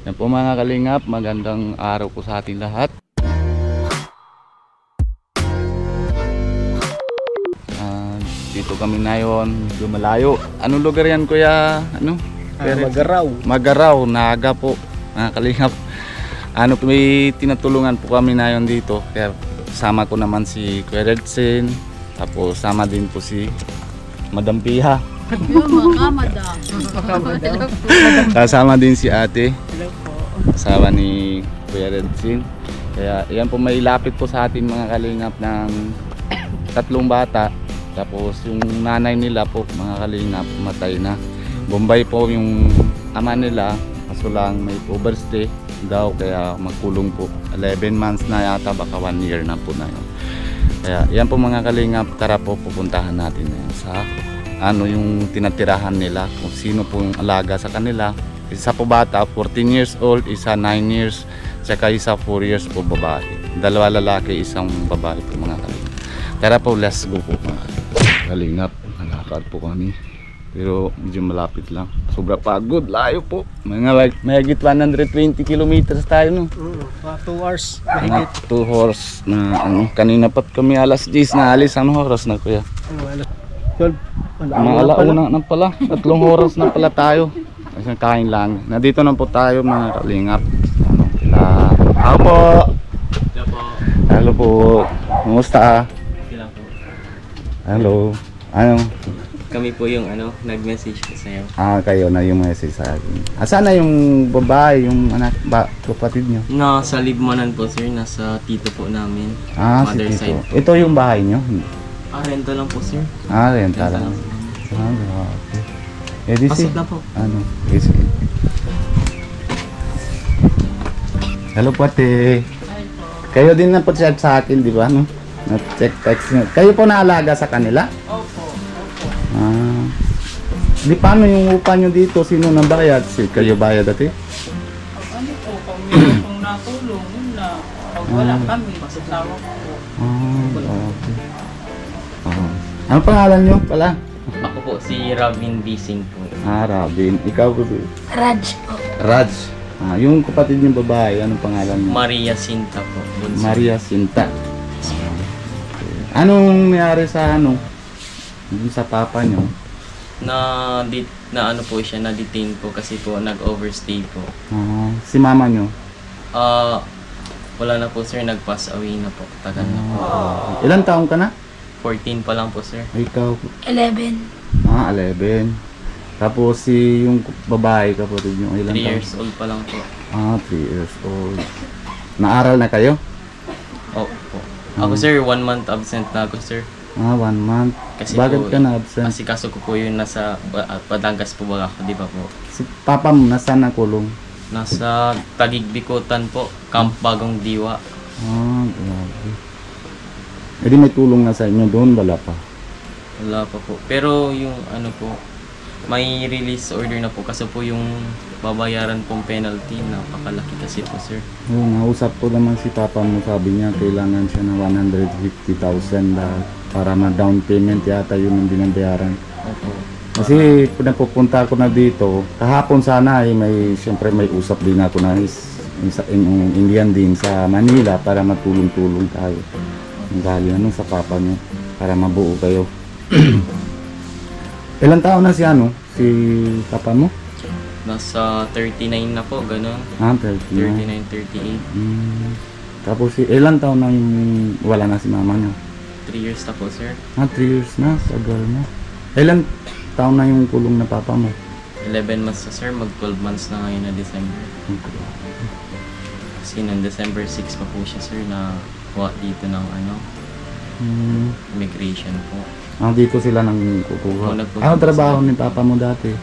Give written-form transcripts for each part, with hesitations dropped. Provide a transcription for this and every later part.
Yan po mga kalingap, magandang araw po sa ating lahat. Dito kami ngayon, lumalayo. Anong lugar yan kuya? Ano? Magaraw. Magaraw, Naga po mga kalingap. May tinutulungan po kami ngayon dito. Kaya sama ko naman si Kuya Redsin. Tapos sama din po si Madam Piha. Kasama din si ate. Kasama ni Kuya Redsin. Kaya yan po, may lapit po sa atin mga kalingap ng 3 bata. Tapos yung nanay nila po mga kalingap matay na. Bombay po yung ama nila, kaso lang may overstay daw kaya magkulong po. 11 months na yata, baka 1 year na po na yun. Kaya yan po mga kalingap, tara po pupuntahan natin sa yung tinatirahan nila, kung sino po yung alaga sa kanila. Isa po bata 14 years old, isa 9 years, saka isa 4 years po babae. 2 lalaki, isang babae po mga kalingap. Tara po, let's go po mga kalingap. Nalakad po kami pero medyo malapit lang, sobra pagod, layo po, mga mahigit 120 kilometers tayo no. 2 hours mahigit. 2 hours na kanina pat kami alas 10 na alis. Anong oras na kuya? 12. Mga alauna na pala, 3 oras na pala tayo. Isang kain lang. Nandito na po tayo mga kalingap. Hello po. Hello po. Kumusta? Hello. Kami po yung nag-message ko sa'yo. Kayo na yung message sa akin. Saan na yung babae, yung anak, kapatid nyo? Nasa Libmanan po sir, nasa tito po namin. Si Tito. Ito yung bahay nyo? Rento lang po sir. Renta lang. Grabe. Pasok na po. Hello po ate. Kayo din na po chat sa akin, di ba? No? Na-check text nyo. Kayo po naalaga sa kanila? Opo. Di paano yung upa nyo dito? Sino nang bayad? Kayo bayad dati? Ano po, kung natulong, yun na. Pag wala kami, masasawa ko. Okay. Ano pangalan nyo pala? Ako po si Robin Bising po. Robin. Ikaw po? Raj. Raj. Yung kapatid nyo babae, anong pangalan nyo? Maria Sinta po. Bunso. Maria Sinta. Anong nangyari sa sa papa nyo? Na po siya, na-detain po kasi po nag-overstay po. Si mama nyo? Wala na po sir, nag-pass away na po. Tagal na po. Ilan taong ka na? 14 pa lang po sir. Ikaw? 11. 11. Tapos yung babae kapatid nyo, ilan 3 taon? years old pa lang po. 3 years old. Naaral na kayo? Opo. Ako sir, 1 month absent na ako sir. 1 month. Kasi Bakit po, ka na absent? Kasi kaso ko po yun nasa Batangas po ba ako, di ba po? Si papa mo nasaan nakulong? Nasa Taguig Bikutan po, Camp Bagong Diwa. Grabe. Edi may tulong na sa inyo doon, wala pa? Wala pa po. Pero yung po, may release order na po kasi po yung babayaran pong penalty, napakalaki kasi po sir. Nausap ko naman si papa mo, sabi niya kailangan siya ng 150,000 para ma-down payment yata yun ang binabayaran. Opo. Kasi kung napupunta ako na dito, kahapon sana siyempre may usap din ako na Indian din sa Manila para matulong-tulong tayo. Ang galing sa papa niyo para mabuo kayo. Ilang taon na si papa mo? Nasa 39 na po, gano'n. 39. 38. Tapos ilang taon na yung wala na si mama niyo? 3 years na po sir. 3 years na, tagal na. Ilang taon na yung kulong na papa mo? 11 months na sir, mag 12 months na ngayon na December. Kasi noong December 6 pa po siya sir na dito ng immigration po. Dito sila nang kukuha. Ano trabaho ni papa mo dati?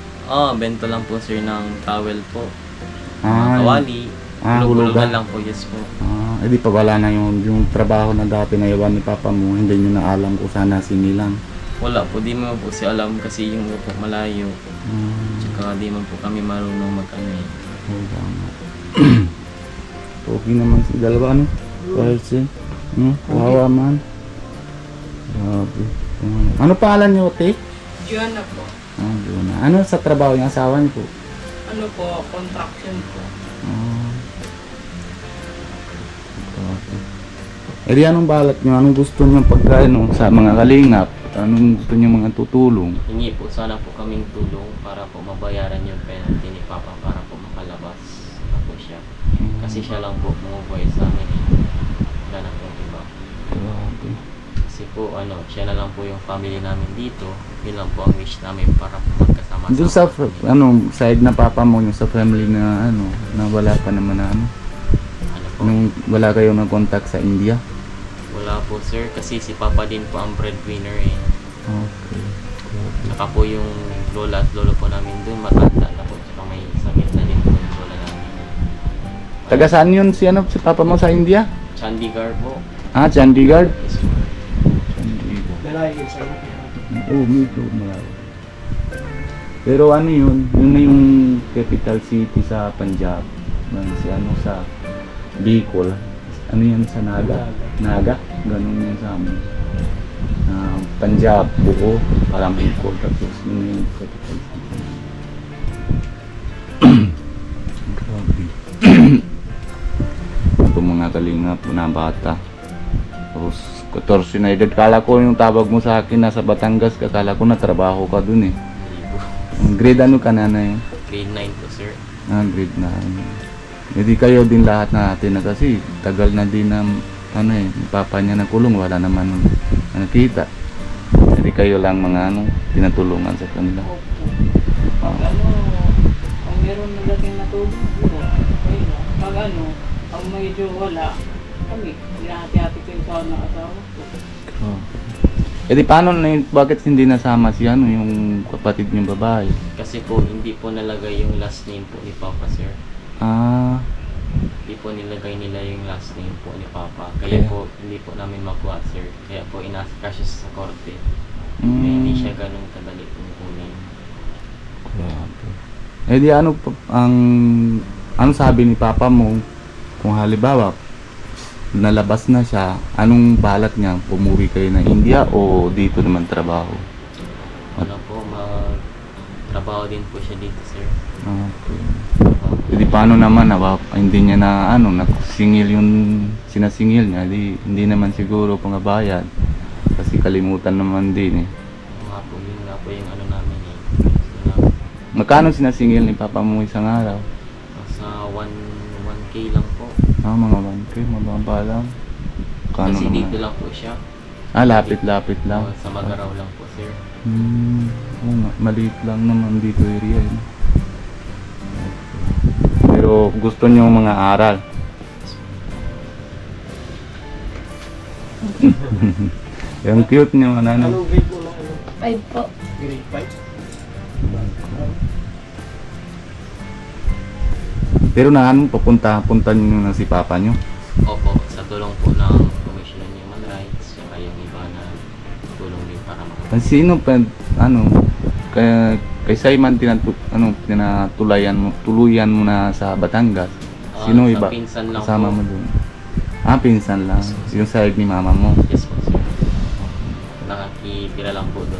Bento lang po sir ng towel po. Ay. Kawali. Hulugan lang po, yes po. Di pa wala na yung trabaho na dati na iwan ni papa mo, hindi nyo na alam kung sana sinilang. Wala po, di mo po siya alam kasi yung po malayo. Tsaka di man po kami marunong Okay naman si dalawa Percy. Kawawa man. Grabe. Ano pangalan niyo, te? Diyan na po. Ano sa trabaho yung asawa niyo po? ano po, contraction po. Ah. Okay. Eh di anong balak nyo? Anong gusto nyo pagka ano, sa mga kalingap? Anong gusto nyo mga tutulong? Hingi po sana po kaming tulong para po mabayaran yung penalty ni Papa para po makalabas na po siya. Kasi siya lang po bumubuhay sa amin eh. Wala na pong iba. Grabe. Kasi po ano, siya na lang po yung family namin dito. Yun lang po ang wish namin para po magkasama Doon sa side na papa mo, yung sa family na ano, na wala pa naman na ano. ano po. Nung wala kayong nag-contact sa India? Wala po sir, kasi si Papa din po ang breadwinner eh. Okay. Tsaka po yung lola at lolo po namin doon, matanda na po. Tsaka may sakit na din po yung lola namin. Taga saan yun si ano, si papa mo sa India? Chandigarh po. Ah, Chandigarh? Yes, po. Chandigarh. Dalayan sa Oo, medyo malayo. Pero ano yun? Yun na yung capital city sa Punjab. Si ano sa Bicol. Ano yan sa Naga? Naga? Ganun yan sa amin. Punjab, buo, parang Bicol. Tapos yun na yung capital city. Grabe. Ito mga kalingap, na bata. Tapos 14 na edad. Kala ko yung tawag mo sa akin nasa Batangas ka. Kala ko natrabaho ka dun eh. Ang grade ano ka na yun? Grade 9 po sir. Grade 9. Hindi kayo din lahat natin na kasi tagal na din na ano eh, papa niya nakulong, wala naman nakita. Hindi kayo lang mga ano, tinatulungan sa kanila. Opo. Pag ano, kung meron na dating natulong, okay na. Pag ano, pag medyo wala, kami, hinahati-hati ko yung sa asawa ko. Oh. Eh di paano na yun, bakit hindi nasama si ano, yung kapatid niyong babae? Kasi po hindi po nalagay yung last name po ni Papa sir. Ah, Hindi po nilagay nila yung last name po ni Papa. Kaya Kaya? po hindi po namin makuha sir. Kaya po inasikaso siya sa korte. Kaya hindi siya ganun kadali pong kunin. Grabe. Eh di ano ano sabi ni papa mo kung halimbawa nalabas na siya, anong balak niya? Umuwi kayo na India o dito naman trabaho? Ano po, trabaho din po siya dito sir. Okay. Hindi paano naman hindi niya na ano nagsingil yung sinasingil niya, hindi naman siguro pangabayad kasi kalimutan naman din eh. Yun nga po yung ano namin eh. Magkano sinasingil ni papa mo isang araw? Sa 1K lang po. Mga 1K, mababa lang. Kano Kasi naman? dito lang po siya. Lapit-lapit lang. Sa Magaraw lang po sir. Oo nga, maliit lang naman dito area yun. Pero gusto niyo mga aral. Yung cute niyo, ano? Anong grade mo na ano? 5 po. Grade 5? Pero na ano, punta niyo na si papa niyo. Opo, sa tulong po ng Commission on Human Rights, saka yung iba na tulong din para Sino pa, ano, kay Simon tuluyan mo na sa Batangas. Sino sa iba? pinsan lang Kasama po. mo dun? Pinsan lang. Yung side ni mama mo. Yes po sir. Nakakitira lang po doon.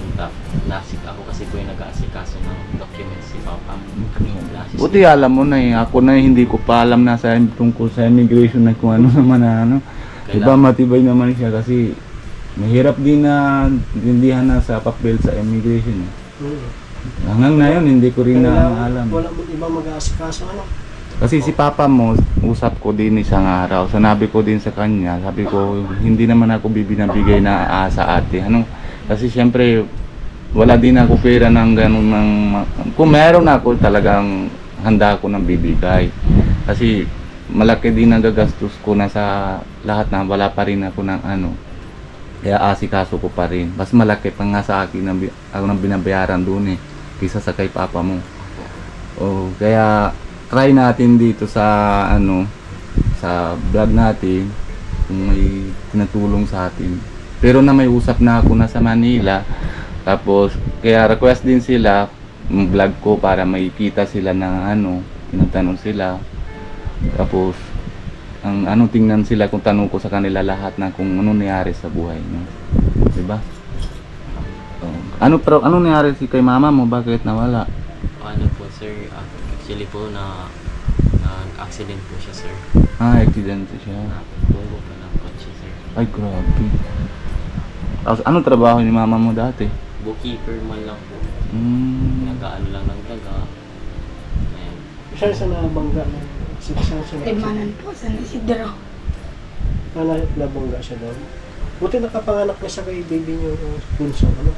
Ako kasi po yung nag-aasikaso ng documents si Papa. Buti alam mo na eh. Ako na hindi ko pa alam na sa tungkol sa immigration na kung ano naman na ano. Diba matibay naman siya kasi mahirap din na dindihan na sa papel sa immigration eh. Hanggang na yun, hindi ko rin na alam. Wala mo ibang mag-aasikaso ano? Kasi si papa mo, usap ko din isang araw. Sanabi ko din sa kanya, sabi ko, hindi naman ako binabigay na sa ate. Ano? Kasi syempre, wala din ako pera ng ganun ng... Kung meron ako, talagang handa ako ng bibigay. Kasi malaki din ang gagastos ko na sa lahat na wala pa rin ako ng ano. Kaya asikaso ko pa rin. Mas malaki pa nga sa akin ako nang binabayaran doon eh. Kaysa sa kay papa mo. Kaya try natin dito sa ano sa vlog natin kung may tinatulong sa atin. Pero na may usap na ako na sa Manila. Tapos kaya request din sila ng vlog ko para makikita sila na ano, tinatanong sila. Tapos ang ano tingnan sila kung tanong ko sa kanila lahat na kung ano nangyari sa buhay niyo. 'Di ba? Ano nangyari si kay mama mo? Bakit nawala? Ano po sir, Actually po na nag-accident po siya, sir. Accident siya. Natulog pa ng kotse, sir. Ay, grabe. Tapos, anong trabaho ni mama mo dati? Bookkeeper man lang po. Nag-aano lang ng daga. Ayan. Siya sa nabangga na. Siya Timanan po sa Isidro. nabangga siya doon. Buti nakapanganak na siya kay baby niyo bunso. Ano?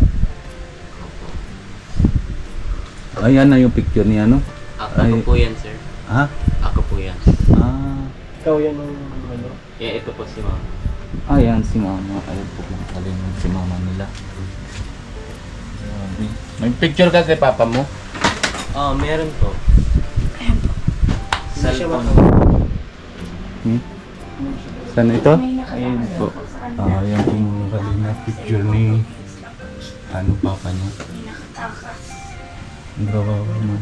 Ayan na yung picture niya, no? Ako po yan, sir. Ha? Ako po yan. Ikaw yan ang ano? Ito po si mama. Ayan si mama. Ayun po kung alin si mama nila. Grabe. May picture ka kay papa mo? Meron po. Hindi siya Cellphone. Saan ito? May nakatama Ayun po. po sa kanya. Ayan po mga kalina picture ni papa niya. May nakatakas. Grabe mo.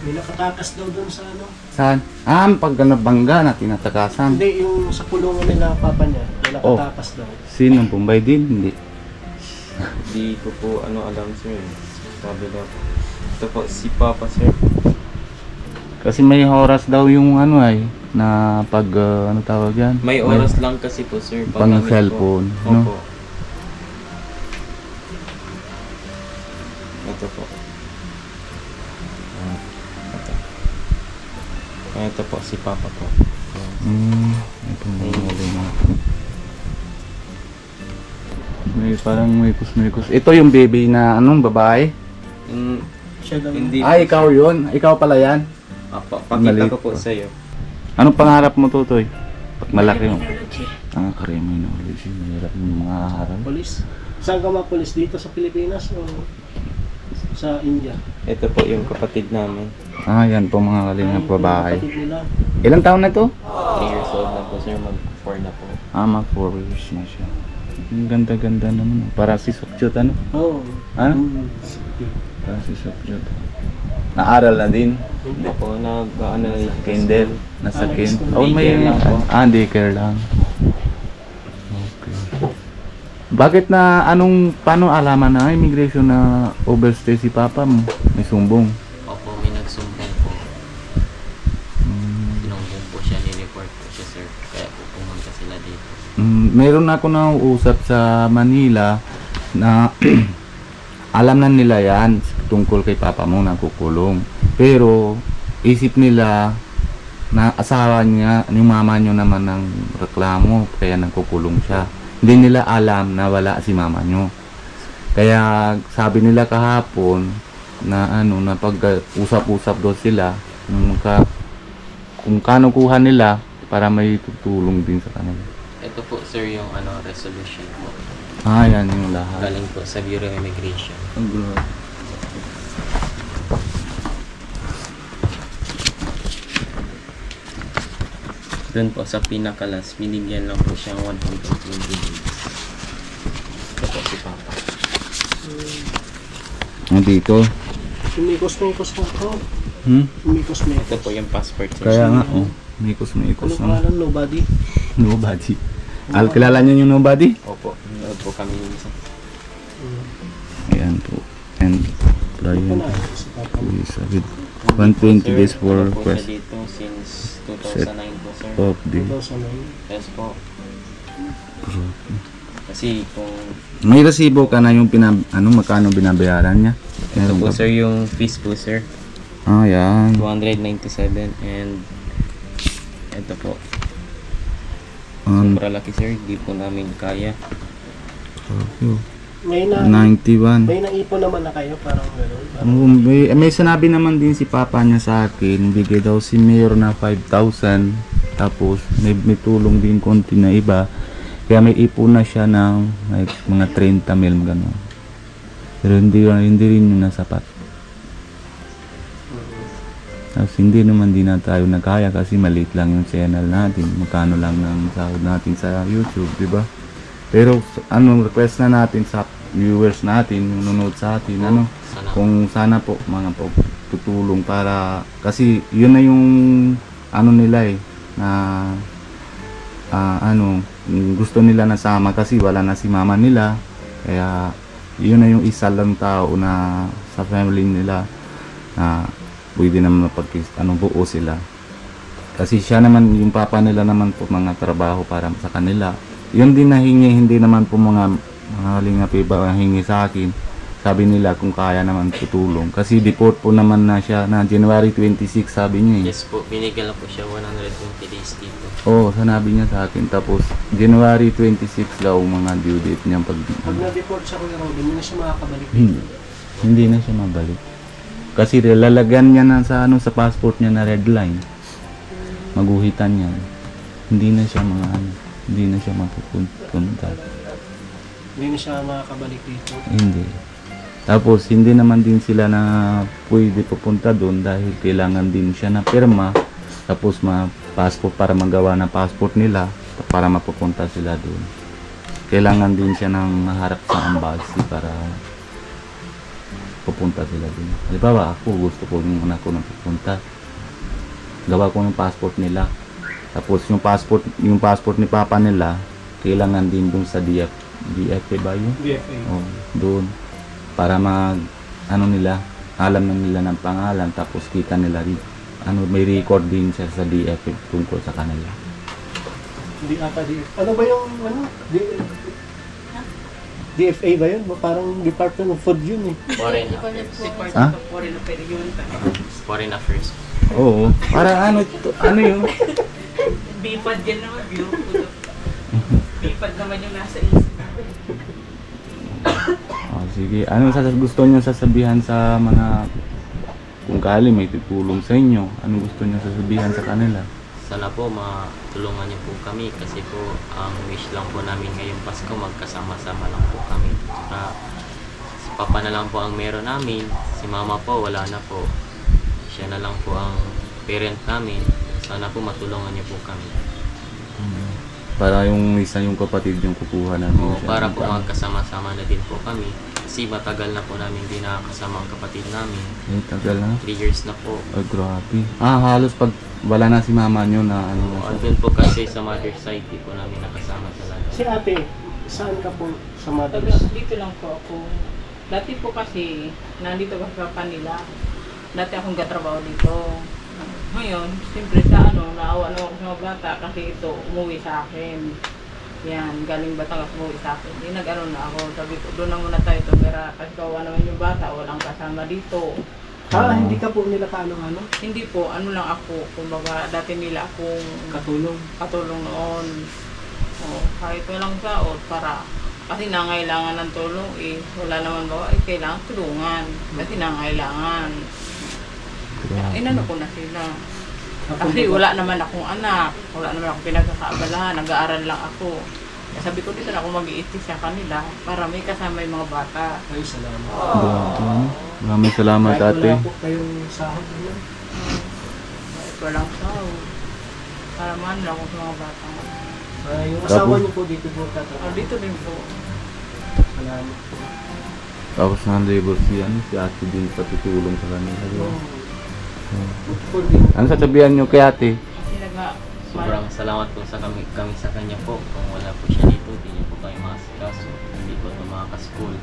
May nakatakas daw doon sa ano? Saan? Pag nabangga na tinatakasan. Hindi, yung sa kulungan nila papa niya. May nakatakas daw. Sino? Bombay din? Hindi. Di ko po alam, sir. Sabi daw. Ito po si Papa, sir. Kasi may oras daw yung ano ay na pag ano tawag yan? May oras lang kasi po, sir. Pang gamit po. cellphone, Opo. no? Ito po. Ito po si Papa po. Ito mo. May parang may kusmikos. Ito yung baby na anong babae? Siya daw. Hindi. Ikaw yun. Ikaw pala yan. Pakita Maliit ko po pa. sa iyo. Anong pangarap mo, Tutoy? Pag malaki mo. Criminology. Criminology. Mahirap yung mga harap. Polis. Saan ka ma-polis? Dito sa Pilipinas o sa India? Ito po yung kapatid namin. Yan po mga kalingang babae. Kapatid nila. Ilang taon na to? 3 years old na po, sir. Mag-4 na po. Mag 4 years na siya. Ang ganda-ganda naman. Para si Sukjot, ano? Oo. Ano? Para si Sukjot. Naaral na din. Hindi po, nag-ano na yung Kindle. Nasa Ah, Kindle. school. Oh, may Daycare lang po. daycare lang. Okay. Bakit na paano alaman na immigration na overstay si papa mo? May sumbong. Opo, may nagsumbong po. Sinumbong po siya, ni-report po siya, sir. Kaya po pumunta sila dito. Meron ako nausap sa Manila na alam na nila yan tungkol kay papa mo nagkukulong. Pero isip nila na asawa niya, yung mama niyo naman ng reklamo kaya nagkukulong siya. Hindi nila alam na wala si mama niyo. Kaya sabi nila kahapon na na pag usap-usap daw sila kung kano kuha nila para may tutulong din sa kanila. Ito po, sir, yung resolution po. Yan yung lahat. Galing po sa Bureau of Immigration. Ang gulo. Doon po sa pinakalas, binigyan lang po siyang 120 days. Ito po si Papa. Dito. Umikos-mikos ko to. Umikos-mikos. Ito po yung passport, sir. Kaya nga, mikos na ikos. Ano pangalan? Nobody? Nobody. Kilala niyo yung nobody? Opo, nanood po kami minsan. Ayan po. And Ito Brian. na. Si Papa. With 120 days for Ano po siya request dito since 2009 po, sir. of the 2009. Yes po. Kasi kung may resibo ka na yung magkano binabayaran niya? ito Meron po, ka? sir, yung fees po, sir. Yan. 297 and ito po. Um, Sobrang laki, sir. Hindi po namin kaya. May 91. naipon naman na kayo, parang gano'n. May sinabi naman din si papa niya sa akin, bigay daw si Mayor na 5,000. Tapos may tulong din konti na iba. Kaya may ipon na siya ng like, mga 30 mil gano'n. Pero hindi rin yun nasapat. Tapos hindi naman din na tayo nagkaya kasi maliit lang yung channel natin. Magkano lang ng sahod natin sa YouTube, di ba? Pero request na natin sa viewers natin, yung nanonood sa atin, Sana. kung sana po mga tutulong para kasi yun na yung nila na gusto nila nasama kasi wala na si mama nila. Kaya yun na yung isa lang tao na sa family nila na pwede naman buo sila. Kasi siya naman, yung papa nila naman po mga trabaho para sa kanila. Yun din nahingi, hindi naman po mga kalingap iba hingi sa akin. Sabi nila kung kaya naman tutulong. Kasi deport po naman na siya na January 26 sabi niya eh. Yes po, binigyan lang po siya 120 days dito. Oo, sanabi niya sa akin. Tapos January 26 daw mga due date niya pag na-deport sa Kuya Robin, hindi na siya makakabalik hindi, dito. hindi na siya mabalik. Kasi lalagyan niya na sa sa passport niya na red line. Maguhitan niya. Hindi na siya hindi na siya mapupunta. Hindi na siya makakabalik dito. Hindi. Tapos hindi naman din sila na pwede pupunta doon dahil kailangan din siya na pirma. Tapos passport para magawa ng passport nila para mapupunta sila doon. Kailangan din siya ng maharap sa embassy para pupunta sila doon. Halimbawa ako gusto ko yung anak ko na pupunta. Gawa ko yung passport nila. Tapos yung passport ni papa nila kailangan din doon sa DFA ba yun? BFA. Oh, doon para nila alam na nila ng pangalan tapos kita nila rin may record din siya sa DFA tungkol sa kanila. Hindi ata DFA. Ano ba yung DFA ba yun? Parang Department of Food yun eh. Foreign Si Affairs. Part Ah? of Foreign Affairs yun. Foreign Affairs. Oo. Para ano yun? Bipad yan naman, view. Bipad naman yung nasa isip. Oh, sige. Ano gusto niyo sasabihan sa mga kung kali may tutulong sa inyo? Ano gusto niyo sasabihan sa kanila? Sana po matulungan niyo po kami kasi po ang wish lang po namin ngayong Pasko magkasama-sama lang po kami. Saka si Papa na lang po ang meron namin, si Mama po wala na po. Siya na lang po ang parent namin. Sana po matulungan niyo po kami. Para yung isa yung kapatid yung kukuha namin. O, siya. para po magkasama-sama na din po kami. Kasi matagal na po namin din nakakasama ang kapatid namin. Eh, tagal na. 3 years na po. Ay, grabe. Halos pag wala na si mama nyo na ano na siya. Andun po kasi sa mother side di po namin nakasama talaga. Si ate, saan ka po sa mothers? Dito lang po ako. Dati po kasi, nandito kasi sa Panila. Dati akong katrabaho dito. Ngayon, siyempre sa naawa na ako sa mga bata kasi ito, umuwi sa akin. Yan, galing Batangas umuwi sa akin. Hindi na ako. Sabi ko, doon na muna tayo tumira. Kasi kawawa naman yung bata, walang kasama dito. Hindi ka po nila kaano-ano? Hindi po, lang ako. Kumbaga, dati nila akong katulong noon. Kahit walang saot para kasi nangailangan ng tulong wala naman ba kailangan tulungan kasi nangailangan. Inano ko na sila. Kasi wala naman akong anak, wala naman akong pinagkakaabalahan, nag-aaral lang ako. Sabi ko dito na ako mag-iiti sa kanila para may kasama yung mga bata. Ay, salamat. Maraming salamat Kahit ate. wala po kayong sahod naman. Kahit walang sahod. Para man lang ako sa mga bata. Yung asawa niyo po dito po tatrabaho. Dito din po. Salamat po. Tapos na-labor si ate din patutulong sa kanila. Diba? Buti po din. Ano sasabihan nyo kay ate? Kasi Sobrang salamat po sa kami sa kanya po. Kung wala po siya dito, hindi niyo po kayo makasikaso. Hindi po ito makaka-school.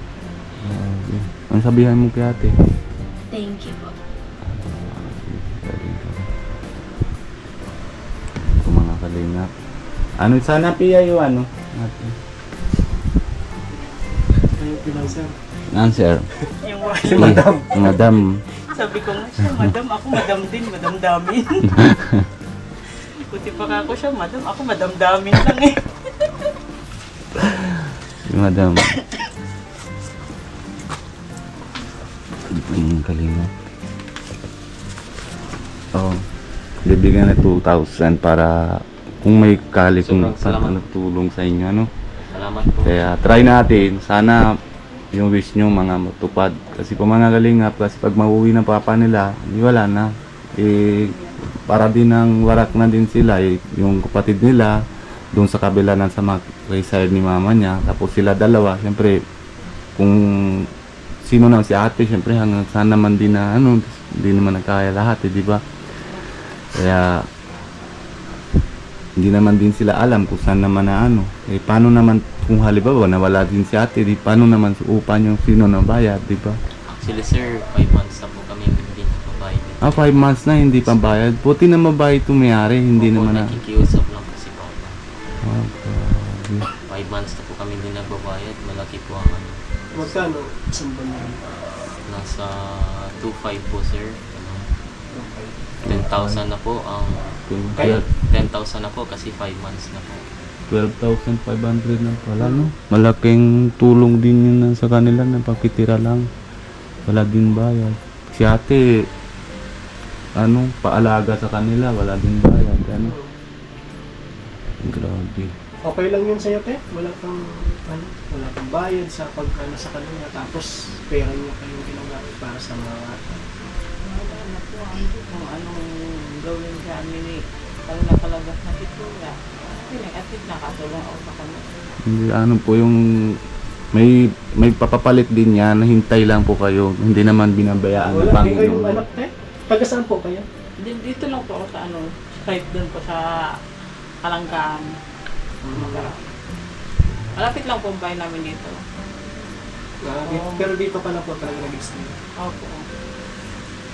Ano sabihan mo kay ate? Thank you po. Kung mga kalingap. Ano sana piya yung ano? Ate. Kayo pinanser. Answer. yung Si Madam. Madam. sabi ko nga siya, madam, ako madam din, madam damin. Buti pa ka ako siya, madam, ako madam damin lang eh. Si Madam. Ang kalingap. Oh. Bibigyan na 2,000 para kung may kali kung Sobrang salamat. tulong sa inyo ano. Salamat po. Kaya try natin, sana yung wish nyo mga matupad. Kasi kung mga kalingap, kasi pag mauwi ng papa nila, di wala na. Para din ng warak na din sila, yung kapatid nila, doon sa kabila ng sa side ni mama niya. Tapos sila dalawa, siyempre, kung sino na si ate, siyempre hanggang saan naman din na hindi naman nagkaya lahat, di ba? Kaya, hindi naman din sila alam kung saan naman na paano naman kung halimbawa nawala din si ate, di paano naman upa yung sino na bayad, di ba? Actually sir, 5 months na po kami hindi nakabayad. 5 months na hindi pa bayad. Puti na mabayad itong mayari, hindi Opo, naman na. nakikiusap lang po si Papa. Oh, grabe. 5 months na po kami hindi nagbabayad. Malaki po ang ano. Magkano? Isang buwan na. Nasa 2.5 po, sir. Ano, 10,000 na po ang... Kaya? 10,000 na po kasi 5 months na po. 12,500 na pala, no? Malaking tulong din yun sa kanila na pakitira lang. Wala din bayad. Si ate, paalaga sa kanila, wala din bayad, ano? Grabe. Okay lang yun sa'yo, te? Wala kang bayad sa sa kanila. Tapos, pera niyo kayong ginagamit para sa mga Wala na po kung anong gawin sa amin eh. Pag nakalabas na pitula, at least nakatulong ako sa kanila. Hindi, po yung may papapalit din yan, hintay lang po kayo. Hindi naman binabayaan ng wala kayong Panginoon. anak, te? Taga saan po kayo? Dito lang po ako sa kahit doon po sa Kalangkaan. Malapit lang po ang bahay namin dito. Pero dito pa lang po talaga nag-stay. Opo.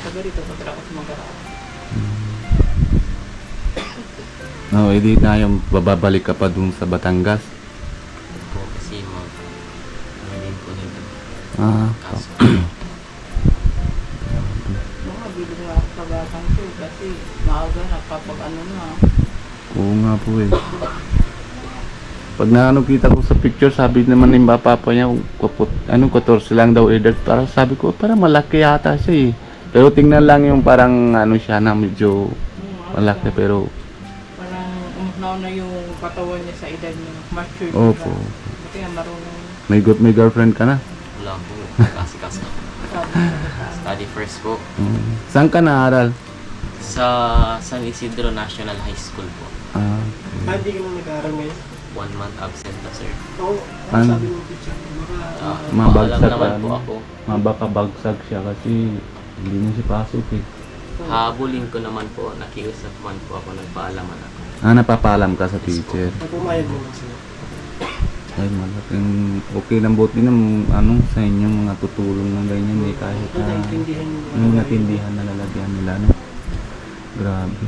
Sabi dito po talaga ako sa Magara. No, edi na yung babalik ka pa dun sa Batangas. Po kasi din po nito. Kaso, Mga bilog na ako sa batang ko kasi maaga nagpapag-ano na. Oo nga po eh. Pag kita ko sa picture, sabi naman ng papa niya, 14 lang daw edad. Para sabi ko, parang malaki yata siya eh. Pero tingnan lang yung parang siya na medyo malaki pero Parang umunaw na yung katawan niya sa edad niya. Mature opo. Buti nga marunong. May girlfriend ka na? wala po. Kasi study first po. Saan ka naaral? Sa San Isidro National High School po. Hindi ka na nag-aaral ngayon? 1 month absent na, sir. Oo. Ano? Sabi mo, teacher, baka... Mabagsak Paalam naman ka, po ano? ako. Mabakabagsak siya kasi hindi na siya pasok eh. Habulin ko naman po. Nakiusap man po ako. Nagpaalaman ako. Napapalam ka sa teacher. Pumayag mo lang sila. Ay, malaking okay lang buti ng sa inyo mga tutulong ng ganyan eh kahit na Naintindihan nyo. natindihan na lalagyan nila no. Grabe.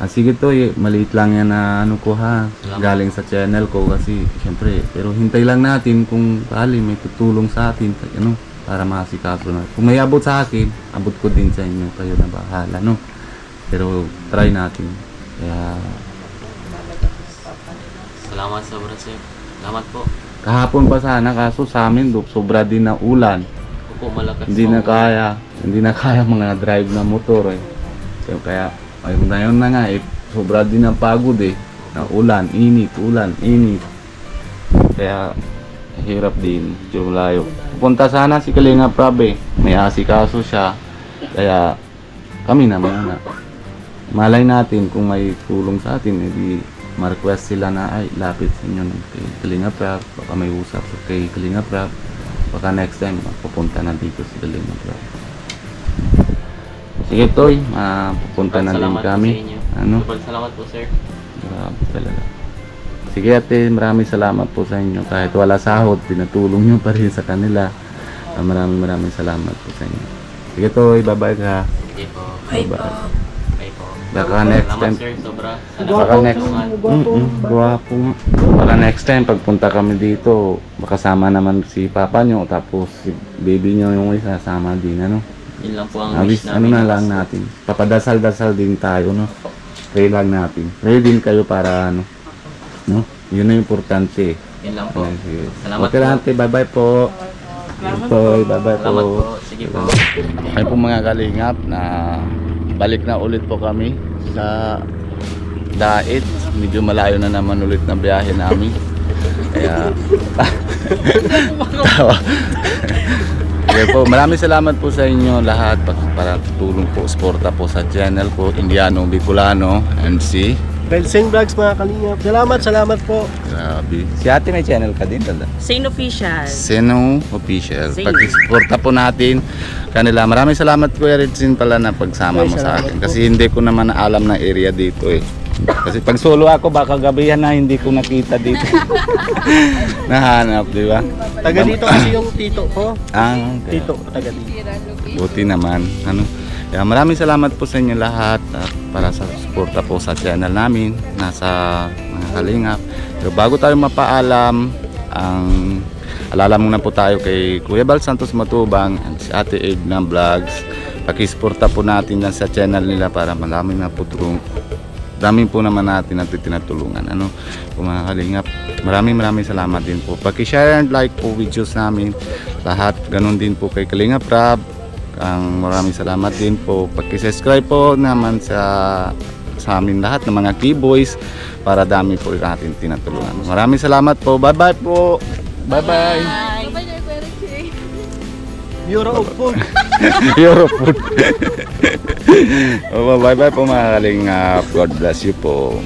Sige to, maliit lang yan na ko ha. Salamat. Galing sa channel ko kasi syempre, pero hintay lang natin kung sakali may tutulong sa atin para masikaso na. Kung may abot sa akin, abot ko din sa inyo, kayo na bahala no. Pero try natin. Kaya Salamat sobra, sir. Salamat po. kahapon pa sana kaso sa amin sobra din na ulan. Opo, malakas Hindi po. hindi na kaya mga drive na motor eh. Kaya ayun na nga eh, sobra din ang pagod eh. Na ulan, init. Kaya hirap din, medyo layo. Punta sana si Kalinga Prab eh. May asikaso siya. Kaya kami na muna. Malay natin kung may tulong sa atin, edi ma-request sila na ay lapit sa inyo kay Kalinga Prab. Baka may usap sa kay Kalinga Prab. Baka next time pupunta na dito si Kalinga Prab. Sige Toy, pupunta na din Salamat po kami. sa inyo. Sobrang salamat po, sir. Grabe talaga. Sige ate, maraming salamat po sa inyo. Kahit wala sahod, pinatulong nyo pa rin sa kanila. Maraming salamat po sa inyo. Sige Toy, bye-bye ka. Sige po. Bye po. Bye po. Baka next Salamat, time. sir. Sobra. Baka next guwapo nga. Baka next time pagpunta kami dito, makasama naman si papa nyo, tapos si baby nyo yung isa sama din Yun lang po ang Abis, wish namin. na lang natin. Papadasal-dasal din tayo, no? Pray lang natin. Pray din kayo para, no? Yun na importante. Yun lang po. Sige. Salamat Okay lang, ate. Bye-bye po. Salamat Toy, bye-bye po. Salamat po. Sige po. Ay po mga kalingap na balik na ulit po kami sa Dait. Medyo malayo na naman ulit na biyahe namin. Kaya tawa. Okay po, maraming salamat po sa inyo lahat para tulong po, suporta po sa channel ko, Indiano Bicolano MC. Belsing Vlogs mga kalingap. Salamat po. Grabe. Si ate may channel ka din, tala? Sane Official. Seno Official. Same. Pag-suporta po natin kanila. Maraming salamat Kuya Redsin pala na pagsama Ay, mo sa salamat akin. po. Kasi hindi ko naman alam ng area dito eh. Kasi pag solo ako, baka gabihan na hindi ko nakita dito. Nahanap, di ba? Taga dito kasi yung tito ko. Okay. Tito, taga dito. Buti naman. Kaya maraming salamat po sa inyo lahat at para sa suporta po sa channel namin, nasa mga kalingap. So, bago tayo mapaalam, alala muna po tayo kay Kuya Bal Santos Matubang at si Ate Edna Vlogs. Pakisuporta po natin yan sa channel nila para maraming na po dami po naman natin at tinatulungan. Ano po mga kalingap, maraming salamat din po. Paki-share and like po videos namin lahat, ganun din po kay Kalingap Rab. Maraming salamat din po. Paki-subscribe po naman sa amin lahat ng mga keyboys para dami po natin tinatulungan. Maraming salamat po. Bye bye po. Bye bye. Euro of food. Euro food. Bye bye po mga kalingap. God bless you po.